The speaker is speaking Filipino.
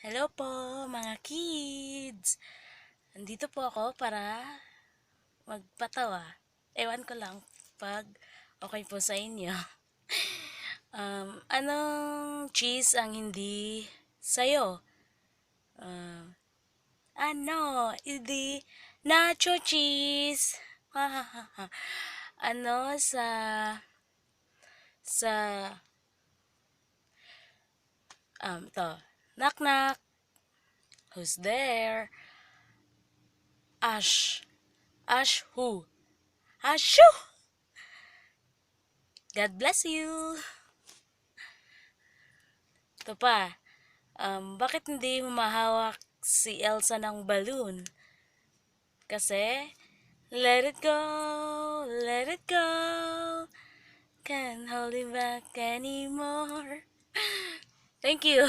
Hello po mga kids! Andito po ako para magpatawa. Ewan ko lang pag okay po sa inyo. Anong cheese ang hindi sayo? Ano? Hindi nacho cheese! Ano sa to knock knock, who's there? Ash who? Ashu! God bless you! Ito pa, bakit hindi humahawak si Elsa ng balloon? Kasi, let it go, can't hold it back anymore. Thank you!